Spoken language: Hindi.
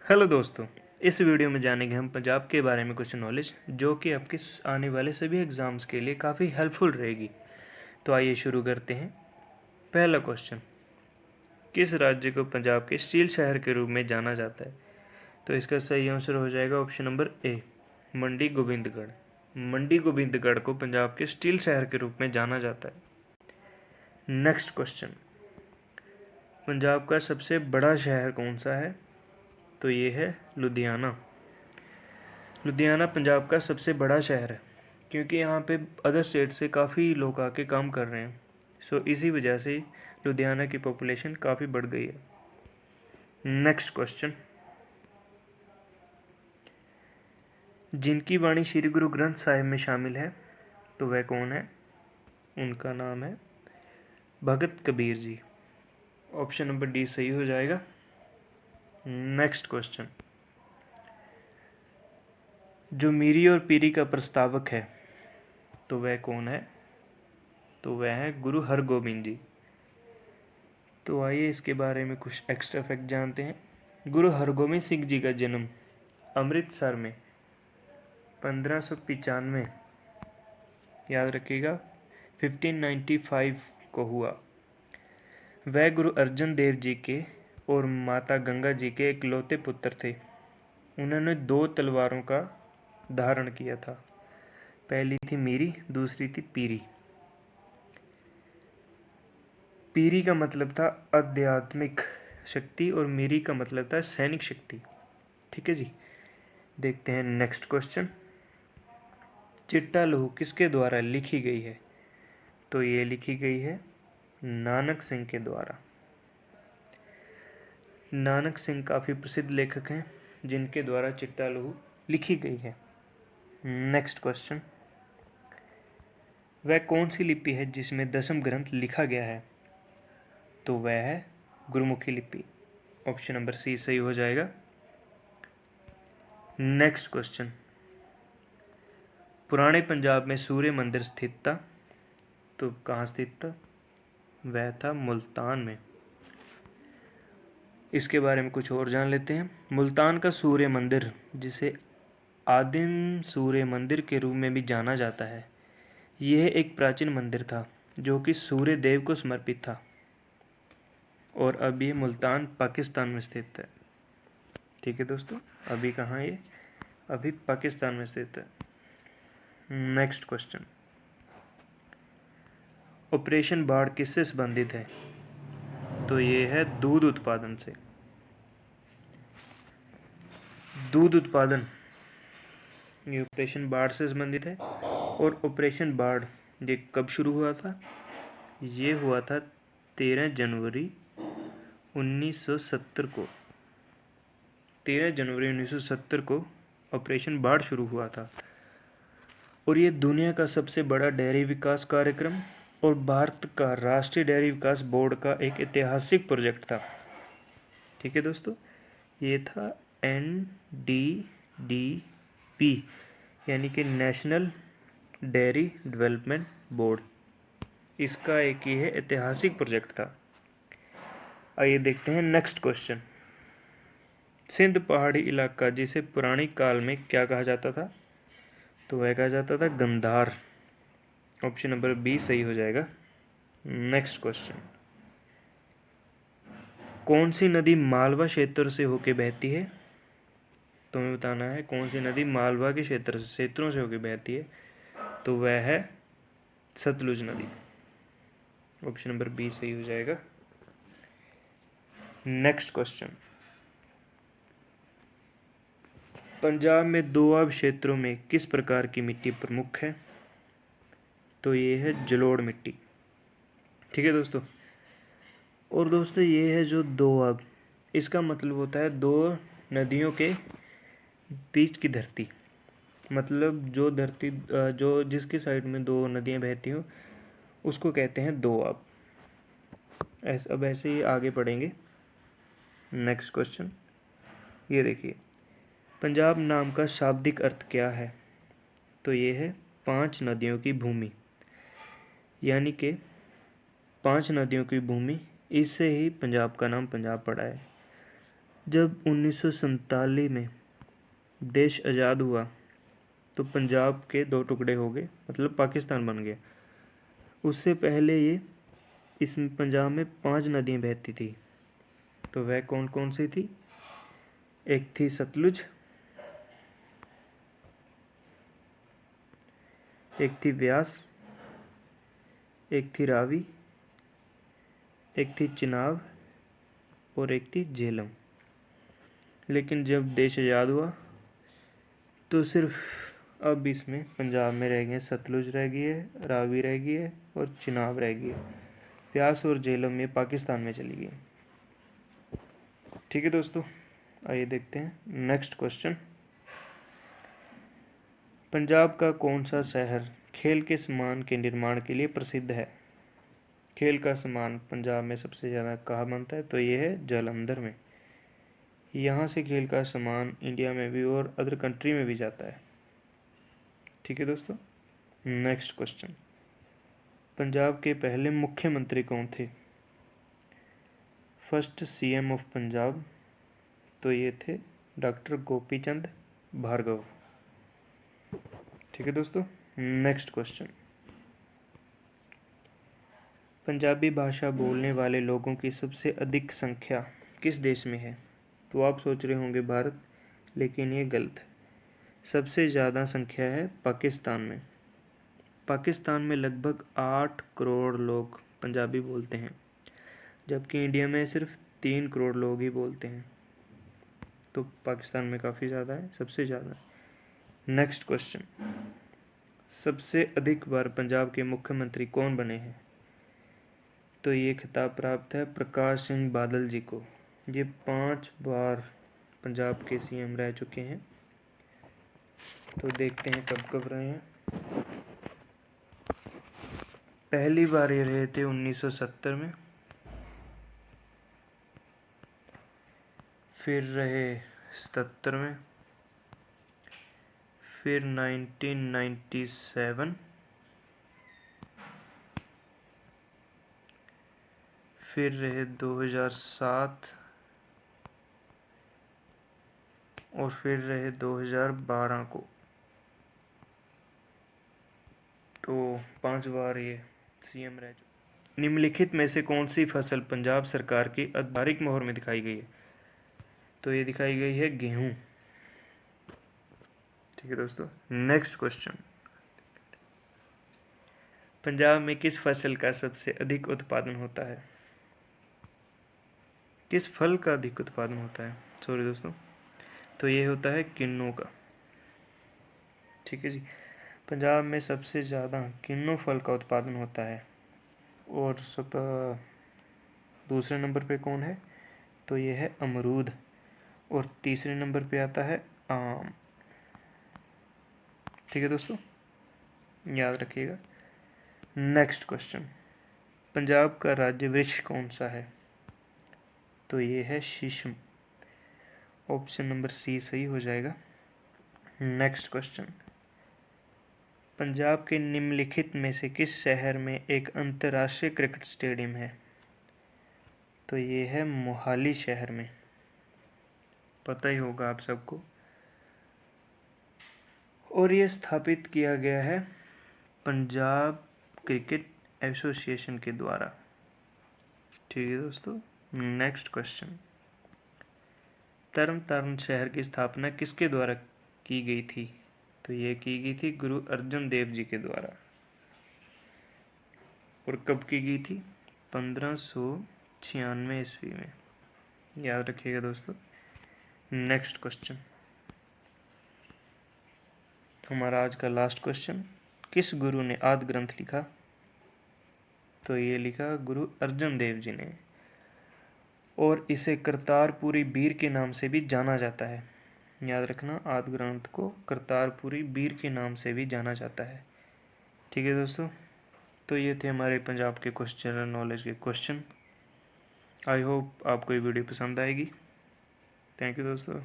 हेलो दोस्तों, इस वीडियो में जानेंगे हम पंजाब के बारे में कुछ नॉलेज जो कि आपके आने वाले सभी एग्ज़ाम्स के लिए काफ़ी हेल्पफुल रहेगी। तो आइए शुरू करते हैं। पहला क्वेश्चन, किस राज्य को पंजाब के स्टील शहर के रूप में जाना जाता है? तो इसका सही आंसर हो जाएगा ऑप्शन नंबर ए, मंडी गोबिंदगढ़। मंडी गोबिंदगढ़ को पंजाब के स्टील शहर के रूप में जाना जाता है। नेक्स्ट क्वेश्चन, पंजाब का सबसे बड़ा शहर कौन सा है? तो ये है लुधियाना। लुधियाना पंजाब का सबसे बड़ा शहर है क्योंकि यहाँ पे अदर स्टेट से काफ़ी लोग आके काम कर रहे हैं। सो इसी वजह से लुधियाना की पॉपुलेशन काफ़ी बढ़ गई है। नेक्स्ट क्वेश्चन, जिनकी वाणी श्री गुरु ग्रंथ साहिब में शामिल है तो वह कौन है? उनका नाम है भगत Kabir ji. Option number D सही हो जाएगा। नेक्स्ट क्वेश्चन, जो मीरी और पीरी का प्रस्तावक है तो वह कौन है? तो वह है गुरु हरगोबिंद जी। तो आइए इसके बारे में कुछ एक्स्ट्रा फैक्ट जानते हैं। गुरु हरगोबिंद सिंह जी का जन्म अमृतसर में 1595, याद रखिएगा, 1595 को हुआ। वह गुरु अर्जन देव जी के और माता गंगा जी के इकलौते पुत्र थे। उन्होंने 2 तलवारों का धारण किया था, पहली थी मीरी, दूसरी थी पीरी। पीरी का मतलब था आध्यात्मिक शक्ति और मीरी का मतलब था सैनिक शक्ति। ठीक है जी। देखते हैं नेक्स्ट क्वेश्चन, चिट्टा लहू किसके द्वारा लिखी गई है? तो ये लिखी गई है नानक सिंह के द्वारा। नानक सिंह काफ़ी प्रसिद्ध लेखक हैं जिनके द्वारा चिट्टा लहू लिखी गई है। नेक्स्ट क्वेश्चन, वह कौन सी लिपि है जिसमें दसम ग्रंथ लिखा गया है? तो वह है गुरुमुखी लिपि। ऑप्शन नंबर सी सही हो जाएगा। नेक्स्ट क्वेश्चन, पुराने पंजाब में सूर्य मंदिर स्थित था तो कहाँ स्थित था? वह था मुल्तान में। इसके बारे में कुछ और जान लेते हैं। मुल्तान का सूर्य मंदिर, जिसे आदिम सूर्य मंदिर के रूप में भी जाना जाता है, यह एक प्राचीन मंदिर था जो कि सूर्य देव को समर्पित था और अब ये मुल्तान पाकिस्तान में स्थित है। ठीक है दोस्तों, अभी कहाँ ये? अभी पाकिस्तान में स्थित है। नेक्स्ट क्वेश्चन, ऑपरेशन बाढ़ किससे संबंधित है? तो ये है दूध उत्पादन से। दूध उत्पादन ये ऑपरेशन बाढ़ से संबंधित है। और ऑपरेशन बाढ़ ये कब शुरू हुआ था? ये हुआ था 13 जनवरी 1970 को। 13 जनवरी 1970 को ऑपरेशन बाढ़ शुरू हुआ था और ये दुनिया का सबसे बड़ा डेयरी विकास कार्यक्रम और भारत का राष्ट्रीय डेयरी विकास बोर्ड का एक ऐतिहासिक प्रोजेक्ट था। ठीक है दोस्तों, ये था NDDP यानी कि नेशनल डेयरी डेवलपमेंट बोर्ड। इसका एक ये ऐतिहासिक प्रोजेक्ट था। आइए देखते हैं नेक्स्ट क्वेश्चन, सिंध पहाड़ी इलाका जिसे पुरानी काल में क्या कहा जाता था? तो वह कहा जाता था गंधार। ऑप्शन नंबर बी सही हो जाएगा। नेक्स्ट क्वेश्चन, कौन सी नदी मालवा क्षेत्र से होकर बहती है? तुम्हें बताना है कौन सी नदी मालवा के क्षेत्रों से होकर बहती है। तो वह है सतलुज नदी। ऑप्शन नंबर बी सही हो जाएगा। नेक्स्ट क्वेश्चन, पंजाब में दोआब क्षेत्रों में किस प्रकार की मिट्टी प्रमुख है? तो ये है जलोढ़ मिट्टी। ठीक है दोस्तों, और दोस्तों ये है जो दोआब, इसका मतलब होता है 2 नदियों के बीच की धरती। मतलब जो धरती जो जिसकी साइड में 2 नदियाँ बहती हो उसको कहते हैं दोआब। अब ऐसे ही आगे पढ़ेंगे। नेक्स्ट क्वेश्चन, ये देखिए, पंजाब नाम का शाब्दिक अर्थ क्या है? तो ये है 5 नदियों की भूमि, यानी कि 5 नदियों की भूमि, इससे ही पंजाब का नाम पंजाब पड़ा है। जब 1947 में देश आज़ाद हुआ तो पंजाब के 2 टुकड़े हो गए, मतलब पाकिस्तान बन गया। उससे पहले ये इस पंजाब में 5 नदियाँ बहती थी। तो वह कौन कौन सी थी? एक थी सतलुज, एक थी व्यास, एक थी रावी, एक थी चिनाब और एक थी झेलम। लेकिन जब देश आज़ाद हुआ तो सिर्फ अब इसमें पंजाब में रह गए सतलुज रह गई है, रावी रह गई है और चिनाब रह गई है। व्यास और झेलम ये पाकिस्तान में चली गई। ठीक है दोस्तों, आइए देखते हैं नेक्स्ट क्वेश्चन। पंजाब का कौन सा शहर खेल के सामान के निर्माण के लिए प्रसिद्ध है? खेल का सामान पंजाब में सबसे ज़्यादा कहाँ बनता है? तो ये है जालंधर में। यहाँ से खेल का सामान इंडिया में भी और अदर कंट्री में भी जाता है। ठीक है दोस्तों, नेक्स्ट क्वेश्चन। पंजाब के पहले मुख्यमंत्री कौन थे? फर्स्ट सीएम ऑफ पंजाब, तो ये थे डॉक्टर गोपी चंद भार्गव। ठीक है दोस्तों, नेक्स्ट क्वेश्चन। पंजाबी भाषा बोलने वाले लोगों की सबसे अधिक संख्या किस देश में है? तो आप सोच रहे होंगे भारत, लेकिन ये गलत है। सबसे ज़्यादा संख्या है पाकिस्तान में। पाकिस्तान में लगभग 8 करोड़ लोग पंजाबी बोलते हैं, जबकि इंडिया में सिर्फ 3 करोड़ लोग ही बोलते हैं। तो पाकिस्तान में काफ़ी ज़्यादा है, सबसे ज़्यादा। Next question. सबसे अधिक बार पंजाब के मुख्यमंत्री कौन बने हैं? तो ये खिताब प्राप्त है प्रकाश सिंह बादल जी को। ये 5 बार पंजाब के सीएम रह चुके हैं। तो देखते हैं कब कब रहे हैं। पहली बार ये रहे थे 1970 में, फिर रहे 77 में, फिर 1997, फिर रहे 2007 और फिर रहे 2012 को। तो 5 बार ये सीएम रह चुके। निम्नलिखित में से कौन सी फसल पंजाब सरकार की आधिकारिक मोहर में दिखाई गई है? तो ये दिखाई गई है गेहूँ। ठीक है दोस्तों, नेक्स्ट क्वेश्चन। पंजाब में किस फसल का सबसे अधिक उत्पादन होता है? किस फल का अधिक उत्पादन होता है? सॉरी दोस्तों, तो ये होता है किन्नू का। ठीक है जी, पंजाब में सबसे ज़्यादा किन्नू फल का उत्पादन होता है। और दूसरे नंबर पे कौन है? तो ये है अमरूद। और तीसरे नंबर पे आता है आम। ठीक है दोस्तों, याद रखिएगा। Next question. पंजाब का राज्य वृक्ष कौन सा है? तो ये है शीशम। ऑप्शन नंबर सी सही हो जाएगा। Next question. पंजाब के निम्नलिखित में से किस शहर में एक अंतर्राष्ट्रीय क्रिकेट स्टेडियम है? तो ये है मोहाली शहर में। पता ही होगा आप सबको। और ये स्थापित किया गया है पंजाब क्रिकेट एसोसिएशन के द्वारा। ठीक है दोस्तों, नेक्स्ट क्वेश्चन। तरन तारण शहर की स्थापना किसके द्वारा की गई थी? तो ये की गई थी गुरु अर्जुन देव जी के द्वारा। और कब की गई थी? 1596 ईस्वी में। याद रखिएगा दोस्तों। नेक्स्ट क्वेश्चन, हमारा आज का लास्ट क्वेश्चन। किस गुरु ने आदि ग्रंथ लिखा? तो ये लिखा गुरु अर्जुन देव जी ने। और इसे करतारपुरी बीर के नाम से भी जाना जाता है। याद रखना, आदि ग्रंथ को करतारपुरी बीर के नाम से भी जाना जाता है। ठीक है दोस्तों, तो ये थे हमारे पंजाब के जनरल नॉलेज के क्वेश्चन। आई होप आपको ये वीडियो पसंद आएगी। थैंक यू दोस्तों।